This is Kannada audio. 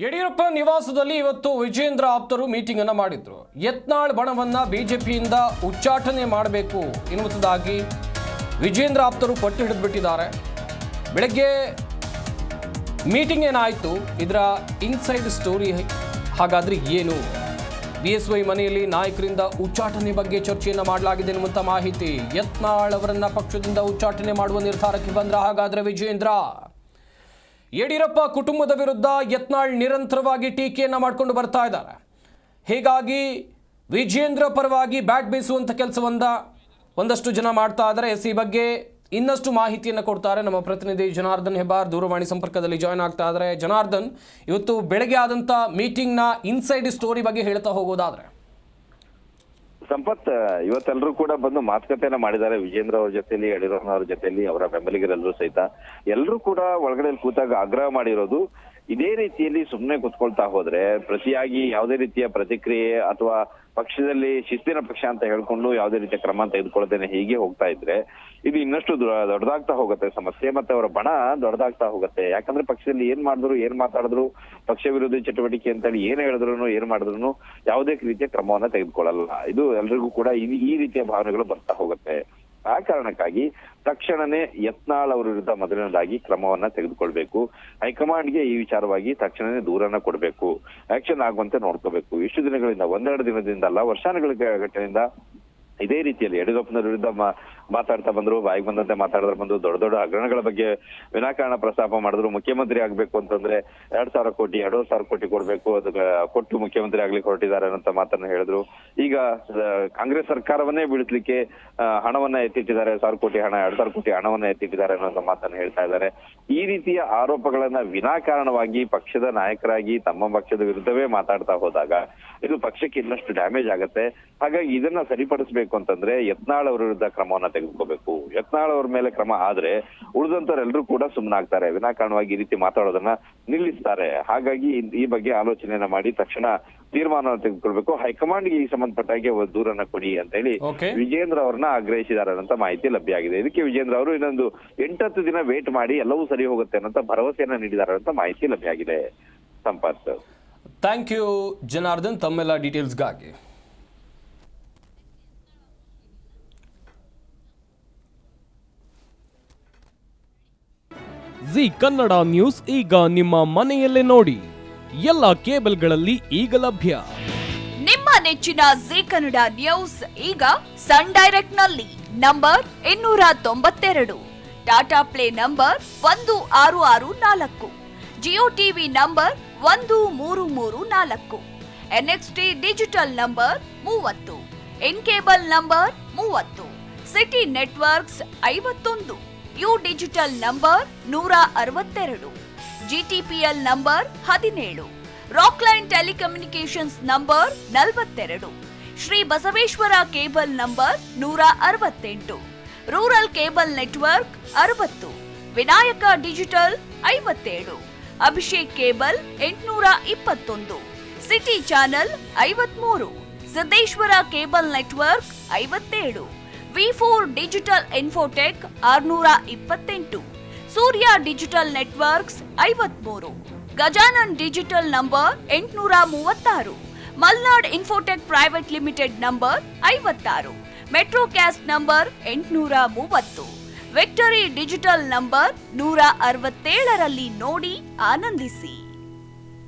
ಯಡಿಯೂರಪ್ಪ ನಿವಾಸದಲ್ಲಿ ಇವತ್ತು ವಿಜೇಂದ್ರ ಆಪ್ತರು ಮೀಟಿಂಗ್ ಅನ್ನು ಮಾಡಿದ್ರು. ಯತ್ನಾಳ್ ಬಣವನ್ನ ಬಿಜೆಪಿಯಿಂದ ಉಚ್ಚಾಟನೆ ಮಾಡಬೇಕು ಎನ್ನುವುದಾಗಿ ವಿಜೇಂದ್ರ ಆಪ್ತರು ಪಟ್ಟು ಹಿಡಿದುಬಿಟ್ಟಿದ್ದಾರೆ. ಬೆಳಗ್ಗೆ ಮೀಟಿಂಗ್ ಏನಾಯಿತು, ಇದರ ಇನ್ಸೈಡ್ ಸ್ಟೋರಿ ಹಾಗಾದ್ರೆ ಏನು? ಬಿಎಸ್ವೈ ಮನೆಯಲ್ಲಿ ನಾಯಕರಿಂದ ಉಚ್ಚಾಟನೆ ಬಗ್ಗೆ ಚರ್ಚೆಯನ್ನು ಮಾಡಲಾಗಿದೆ ಎನ್ನುವಂಥ ಮಾಹಿತಿ. ಯತ್ನಾಳ್ ಅವರನ್ನ ಪಕ್ಷದಿಂದ ಉಚ್ಚಾಟನೆ ಮಾಡುವ ನಿರ್ಧಾರಕ್ಕೆ ಬಂದ್ರ ಹಾಗಾದ್ರೆ ವಿಜೇಂದ್ರ. ಯಡಿಯೂರಪ್ಪ ಕುಟುಂಬದ ವಿರುದ್ಧ ಯತ್ನಾಳ್ ನಿರಂತರವಾಗಿ ಟೀಕೆಯನ್ನು ಮಾಡಿಕೊಂಡು ಬರ್ತಾ ಇದ್ದಾರೆ. ಹೀಗಾಗಿ ವಿಜೇಂದ್ರ ಪರವಾಗಿ ಬ್ಯಾಟ್ ಬೀಸುವಂಥ ಕೆಲಸವನ್ನ ಒಂದಷ್ಟು ಜನ ಮಾಡ್ತಾ ಇದ್ದಾರೆ. ಈ ಬಗ್ಗೆ ಇನ್ನಷ್ಟು ಮಾಹಿತಿಯನ್ನು ಕೊಡ್ತಾರೆ ನಮ್ಮ ಪ್ರತಿನಿಧಿ ಜನಾರ್ದನ್ ಹೆಬ್ಬಾರ್ ದೂರವಾಣಿ ಸಂಪರ್ಕದಲ್ಲಿ ಜಾಯ್ನ್ ಆಗ್ತಾ ಇದ್ದಾರೆ. ಜನಾರ್ದನ್, ಇವತ್ತು ಬೆಳಗ್ಗೆ ಆದಂಥ ಮೀಟಿಂಗ್ನ ಇನ್ಸೈಡ್ ಸ್ಟೋರಿ ಬಗ್ಗೆ ಹೇಳ್ತಾ ಹೋಗೋದಾದ್ರೆ. ಸಂಪತ್, ಇವತ್ತೆಲ್ಲರೂ ಕೂಡ ಬಂದು ಮಾತುಕತೆಯನ್ನ ಮಾಡಿದ್ದಾರೆ ವಿಜೇಂದ್ರ ಅವ್ರ ಜೊತೆಲಿ, ಯಡಿಯೂರಪ್ಪ ಅವ್ರ ಜೊತೆಲಿ, ಅವರ ಬೆಂಬಲಿಗರೆಲ್ಲರೂ ಸಹಿತ. ಎಲ್ಲರೂ ಕೂಡ ಒಳಗಡೆ ಕೂತಾಗ ಆಗ್ರಹ ಮಾಡಿರೋದು, ಇದೇ ರೀತಿಯಲ್ಲಿ ಸುಮ್ಮನೆ ಕುತ್ಕೊಳ್ತಾ ಹೋದ್ರೆ ಪ್ರತಿಯಾಗಿ ಯಾವುದೇ ರೀತಿಯ ಪ್ರತಿಕ್ರಿಯೆ ಅಥವಾ ಪಕ್ಷದಲ್ಲಿ ಶಿಸ್ತಿನ ಪಕ್ಷ ಅಂತ ಹೇಳ್ಕೊಂಡು ಯಾವುದೇ ರೀತಿಯ ಕ್ರಮ ತೆಗೆದುಕೊಳ್ಳದೇನೆ ಹೀಗೆ ಹೋಗ್ತಾ ಇದ್ರೆ ಇದು ಇನ್ನಷ್ಟು ದೊಡ್ಡದಾಗ್ತಾ ಹೋಗುತ್ತೆ ಸಮಸ್ಯೆ, ಮತ್ತೆ ಅವರ ಬಣ ದೊಡ್ಡದಾಗ್ತಾ ಹೋಗುತ್ತೆ. ಯಾಕಂದ್ರೆ ಪಕ್ಷದಲ್ಲಿ ಏನ್ ಮಾಡಿದ್ರು, ಏನ್ ಮಾತಾಡಿದ್ರು, ಪಕ್ಷ ವಿರೋಧಿ ಚಟುವಟಿಕೆ ಅಂತೇಳಿ ಏನ್ ಹೇಳಿದ್ರು, ಏನ್ ಮಾಡಿದ್ರು ಯಾವುದೇ ರೀತಿಯ ಕ್ರಮವನ್ನ ತೆಗೆದುಕೊಳ್ಳಲ್ಲ. ಇದು ಎಲ್ರಿಗೂ ಕೂಡ ಈ ರೀತಿಯ ಭಾವನೆಗಳು ಬರ್ತಾ ಹೋಗುತ್ತೆ. ಆ ಕಾರಣಕ್ಕಾಗಿ ತಕ್ಷಣನೇ ಯತ್ನಾಳ್ ಅವರ ವಿರುದ್ಧ ಮೊದಲನೇದಾಗಿ ಕ್ರಮವನ್ನ ತೆಗೆದುಕೊಳ್ಬೇಕು. ಹೈಕಮಾಂಡ್ಗೆ ಈ ವಿಚಾರವಾಗಿ ತಕ್ಷಣನೇ ದೂರನ್ನ ಕೊಡಬೇಕು, ಆಕ್ಷನ್ ಆಗುವಂತೆ ನೋಡ್ಕೋಬೇಕು. ಇಷ್ಟು ದಿನಗಳಿಂದ, ಒಂದೆರಡು ದಿನದಿಂದ ಅಲ್ಲ, ವರ್ಷಾನುಗಳ ಘಟನೆಯಿಂದ ಇದೇ ರೀತಿಯಲ್ಲಿ ಯಡಿಯೂರಪ್ಪನವರ ವಿರುದ್ಧ ಮಾತಾಡ್ತಾ ಬಂದ್ರು, ಬಾಯಿಗೆ ಬಂದಂತೆ ಮಾತಾಡಿದ್ರೆ ಬಂದು ದೊಡ್ಡ ದೊಡ್ಡ ಹಗರಣಗಳ ಬಗ್ಗೆ ವಿನಾಕಾರಣ ಪ್ರಸ್ತಾಪ ಮಾಡಿದ್ರು. ಮುಖ್ಯಮಂತ್ರಿ ಆಗ್ಬೇಕು ಅಂತಂದ್ರೆ 2,000 ಕೋಟಿ 2,500 ಕೋಟಿ ಕೊಡ್ಬೇಕು, ಅದು ಕೊಟ್ಟು ಮುಖ್ಯಮಂತ್ರಿ ಆಗ್ಲಿಕ್ಕೆ ಹೊರಟಿದ್ದಾರೆ ಅನ್ನೋ ಮಾತನ್ನ ಹೇಳಿದ್ರು. ಈಗ ಕಾಂಗ್ರೆಸ್ ಸರ್ಕಾರವನ್ನೇ ಬೀಳಿಸ್ಲಿಕ್ಕೆ ಹಣವನ್ನ ಎತ್ತಿಟ್ಟಿದ್ದಾರೆ, 1,000 ಕೋಟಿ ಹಣ, 2,000 ಕೋಟಿ ಹಣವನ್ನ ಎತ್ತಿಟ್ಟಿದ್ದಾರೆ ಅನ್ನೋ ಮಾತನ್ನ ಹೇಳ್ತಾ ಇದ್ದಾರೆ. ಈ ರೀತಿಯ ಆರೋಪಗಳನ್ನ ವಿನಾಕಾರಣವಾಗಿ ಪಕ್ಷದ ನಾಯಕರಾಗಿ ತಮ್ಮ ಪಕ್ಷದ ವಿರುದ್ಧವೇ ಮಾತಾಡ್ತಾ ಹೋದಾಗ ಇದು ಪಕ್ಷಕ್ಕೆ ಇನ್ನಷ್ಟು ಡ್ಯಾಮೇಜ್ ಆಗುತ್ತೆ. ಹಾಗಾಗಿ ಇದನ್ನ ಸರಿಪಡಿಸಬೇಕು ಅಂತಂದ್ರೆ ಯತ್ನಾಳ್ ಅವರ ವಿರುದ್ಧ ಕ್ರಮವನ್ನ ತೆಗೆದುಕೋಬೇಕು. ಯತ್ನಾಳ್ ಅವ್ರ ಮೇಲೆ ಕ್ರಮ ಆದ್ರೆ ಉಳಿದಂತವರೆಲ್ಲರೂ ಕೂಡ ಸುಮ್ಮನಾಗ್ತಾರೆ, ವಿನಾಕಾರಣವಾಗಿ ಈ ರೀತಿ ಮಾತಾಡೋದನ್ನ ನಿಲ್ಲಿಸ್ತಾರೆ. ಹಾಗಾಗಿ ಈ ಬಗ್ಗೆ ಆಲೋಚನೆಯನ್ನ ಮಾಡಿ ತಕ್ಷಣ ತೀರ್ಮಾನವನ್ನು ತೆಗೆದುಕೊಳ್ಬೇಕು. ಹೈಕಮಾಂಡ್ಗೆ ಈ ಸಂಬಂಧಪಟ್ಟಾಗೆ ದೂರನ್ನ ಕೊಡಿ ಅಂತ ಹೇಳಿ ವಿಜೇಂದ್ರ ಅವ್ರನ್ನ ಆಗ್ರಹಿಸಿದ್ದಾರೆ ಅಂತ ಮಾಹಿತಿ ಲಭ್ಯ ಆಗಿದೆ. ಇದಕ್ಕೆ ವಿಜೇಂದ್ರ ಅವರು ಇನ್ನೊಂದು 8-10 ದಿನ ವೇಟ್ ಮಾಡಿ ಎಲ್ಲವೂ ಸರಿ ಹೋಗುತ್ತೆ ಅನ್ನೋ ಭರವಸೆಯನ್ನ ನೀಡಿದ್ದಾರೆ ಅಂತ ಮಾಹಿತಿ ಲಭ್ಯ ಆಗಿದೆ. ಸಂಪತ್, ಥ್ಯಾಂಕ್ ಯು ಜನಾರ್ದನ್ ತಮ್ಮೆಲ್ಲ ಡೀಟೇಲ್ಸ್ಗಾಗಿ. ಜಿ ಕನ್ನಡ ನ್ಯೂಸ್ ಈಗ ನಿಮ್ಮ ಮನೆಯಲ್ಲೇ ನೋಡಿ, ಎಲ್ಲ ಕೇಬಲ್ಗಳಲ್ಲಿ ಈಗ ಲಭ್ಯ. ನಿಮ್ಮ ನೆಚ್ಚಿನ ಜಿ ಕನ್ನಡ ನ್ಯೂಸ್ ಈಗ ಸನ್ ಡೈರೆಕ್ಟ್ ನಲ್ಲಿ number 292, Tata play number 1664, Jio TV number 1334, NXT digital number 30, in cable number 30, city networks 51, U digital number 162, GTPL number 17, Rockline telecommunications number 42, Shri Basaveshwara cable number 168, rural cable network 60, Vinayaka digital 57, Abhishek cable 821, city channel 53, Siddeshwara cable network 57, V4 digital Infotech 628, Surya digital networks 53, Gajanan digital number 836, Malnad Infotech private limited number 56, Metrocast number 830, Victory digital number 167ರಲ್ಲಿ ನೋಡಿ ಆನಂದಿಸಿ.